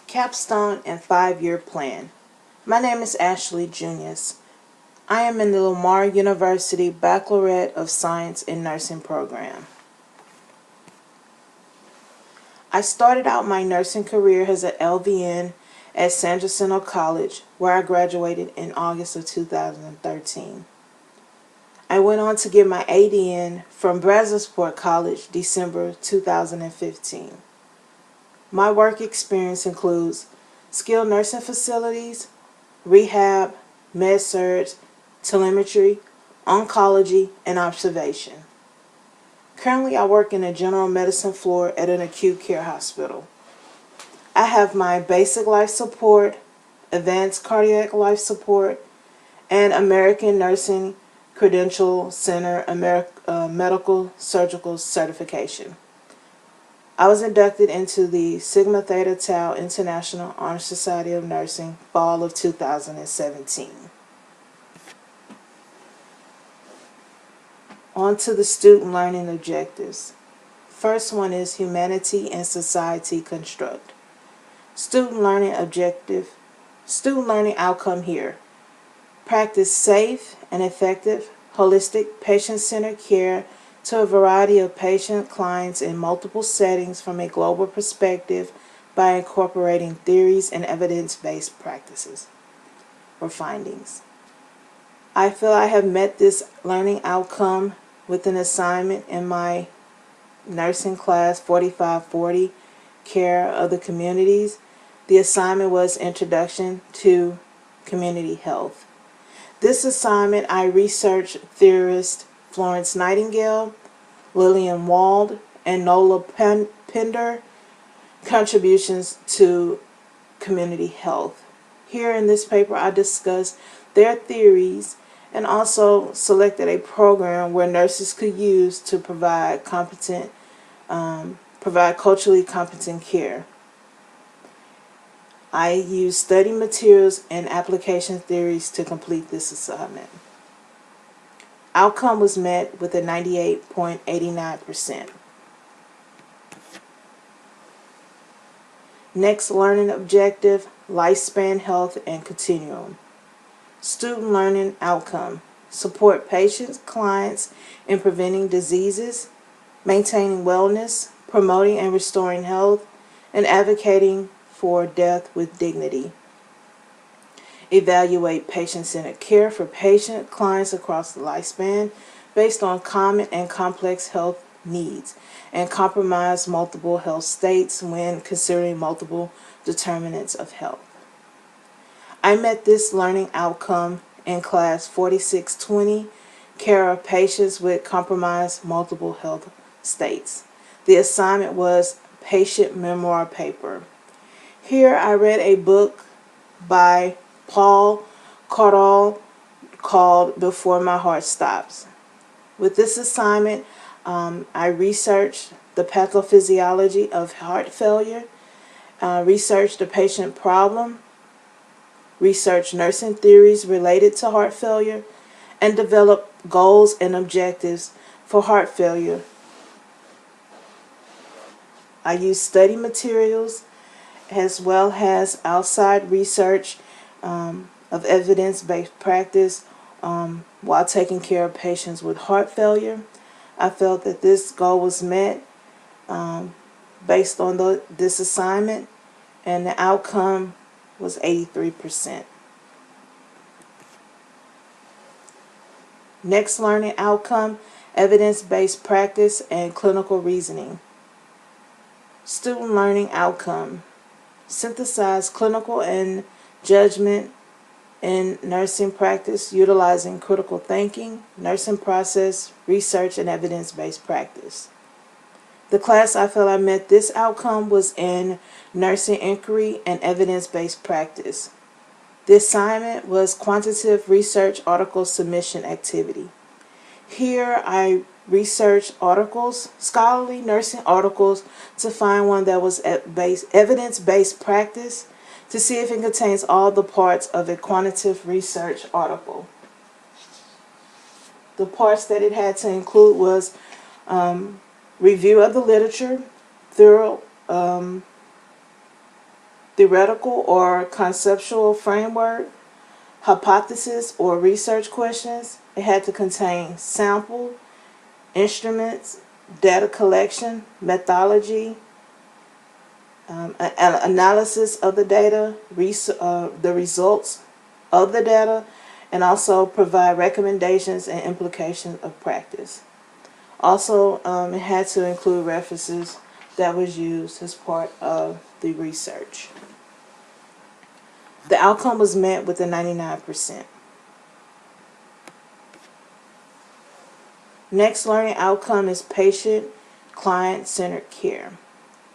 Capstone and 5-Year Plan. My name is Ashley Junious. I am in the Lamar University Baccalaureate of Science in Nursing program. I started out my nursing career as an LVN at San Jacinto College, where I graduated in August of 2013. I went on to get my ADN from Brazosport College, December 2015. My work experience includes skilled nursing facilities, rehab, med-surg, telemetry, oncology, and observation. Currently, I work in a general medicine floor at an acute care hospital. I have my basic life support, advanced cardiac life support, and American Nursing Credential Center Medical Surgical Certification. I was inducted into the Sigma Theta Tau International Honor Society of Nursing fall of 2017. On to the student learning objectives. First one is Humanity and Society Construct. Student learning objective, student learning outcome here. Practice safe and effective, holistic, patient-centered care to a variety of patient clients in multiple settings from a global perspective by incorporating theories and evidence-based practices or findings. I feel I have met this learning outcome with an assignment in my nursing class 4540, Care of the Communities. The assignment was Introduction to Community Health. This assignment I researched theorist Florence Nightingale, Lillian Wald, and Nola Pender contributions to community health. Here in this paper I discussed their theories and also selected a program where nurses could use to provide culturally competent care. I used study materials and application theories to complete this assignment. Outcome was met with a 98.89%. Next learning objective, lifespan health and continuum. Student learning outcome, support patients, clients in preventing diseases, maintaining wellness, promoting and restoring health, and advocating for death with dignity. Evaluate patient-centered care for patient clients across the lifespan based on common and complex health needs and compromise multiple health states when considering multiple determinants of health. I met this learning outcome in class 4620, Care of Patients with Compromised Multiple Health States. The assignment was Patient Memoir Paper. Here I read a book by Paul Cardall called Before My Heart Stops. With this assignment, I researched the pathophysiology of heart failure, researched the patient problem, researched nursing theories related to heart failure, and developed goals and objectives for heart failure. I used study materials as well as outside research of evidence-based practice while taking care of patients with heart failure. I felt that this goal was met based on this assignment, and the outcome was 83%. Next learning outcome, evidence-based practice and clinical reasoning. Student learning outcome, synthesize clinical and judgment in nursing practice utilizing critical thinking, nursing process, research, and evidence-based practice. The class I felt I met this outcome was in nursing inquiry and evidence-based practice. The assignment was quantitative research article submission activity. Here I researched articles, scholarly nursing articles, to find one that was evidence-based practice to see if it contains all the parts of a quantitative research article. The parts that it had to include was review of the literature, thorough theoretical or conceptual framework, hypothesis or research questions. It had to contain sample, instruments, data collection, methodology, analysis of the data, the results of the data, and also provide recommendations and implications of practice. Also, it had to include references that was used as part of the research. The outcome was met with a 99%. Next learning outcome is patient client-centered care.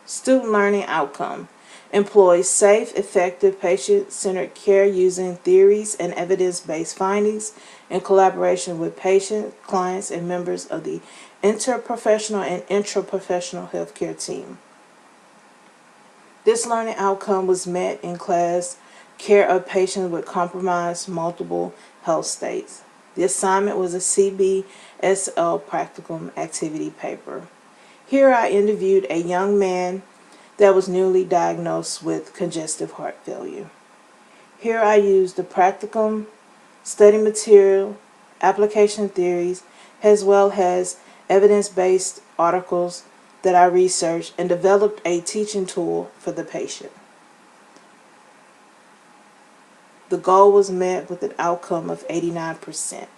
Student learning outcome employs safe, effective, patient-centered care using theories and evidence-based findings in collaboration with patients, clients, and members of the interprofessional and intraprofessional healthcare team. This learning outcome was met in class care of patients with compromised multiple health states. The assignment was a CBSL practicum activity paper. Here I interviewed a young man that was newly diagnosed with congestive heart failure. Here I used the practicum, study material, application theories, as well as evidence-based articles that I researched and developed a teaching tool for the patient. The goal was met with an outcome of 89%.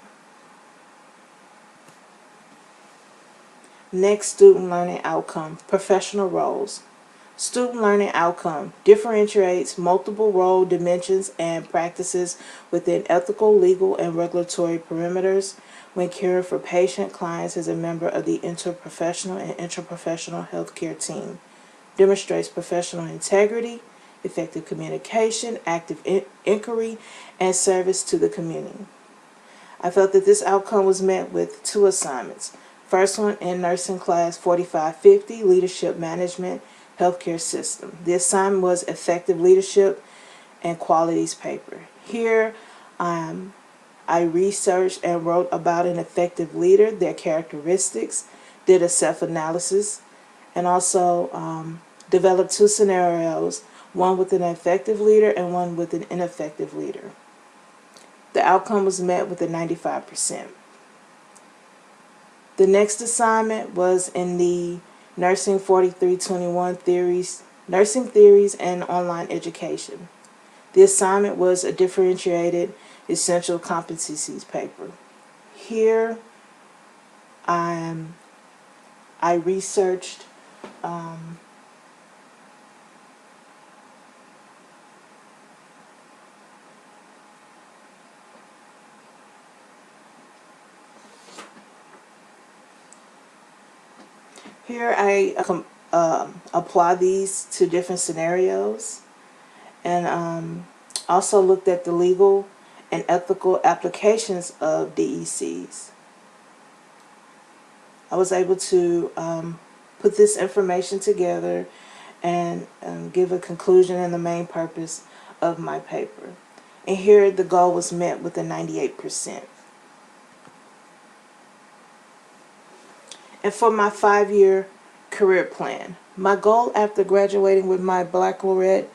Next student learning outcome, professional roles. Student learning outcome differentiates multiple role dimensions and practices within ethical, legal, and regulatory perimeters when caring for patient clients as a member of the interprofessional and intraprofessional healthcare team. Demonstrates professional integrity, effective communication, active inquiry, and service to the community. I felt that this outcome was met with 2 assignments. First one in nursing class 4550, leadership management, healthcare system. The assignment was effective leadership and qualities paper. Here I researched and wrote about an effective leader, their characteristics, did a self-analysis, and also developed 2 scenarios, one with an effective leader and one with an ineffective leader. The outcome was met with a 95%. The next assignment was in the Nursing 4321 theories, Nursing Theories and Online Education. The assignment was a differentiated essential competencies paper. Here I researched Here I apply these to different scenarios, and also looked at the legal and ethical applications of DECs. I was able to put this information together and give a conclusion and the main purpose of my paper. And here the goal was met with a 98%. And for my 5-year career plan, my goal after graduating with my baccalaureate,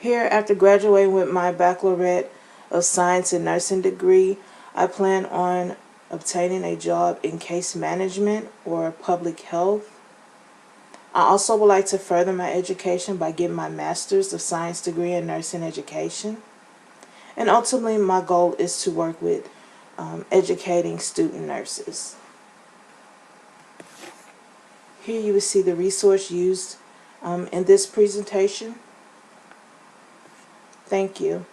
after graduating with my baccalaureate of science and nursing degree, I plan on obtaining a job in case management or public health. I also would like to further my education by getting my master's of science degree in nursing education. And ultimately, my goal is to work with educating student nurses. Here you will see the resource used in this presentation. Thank you.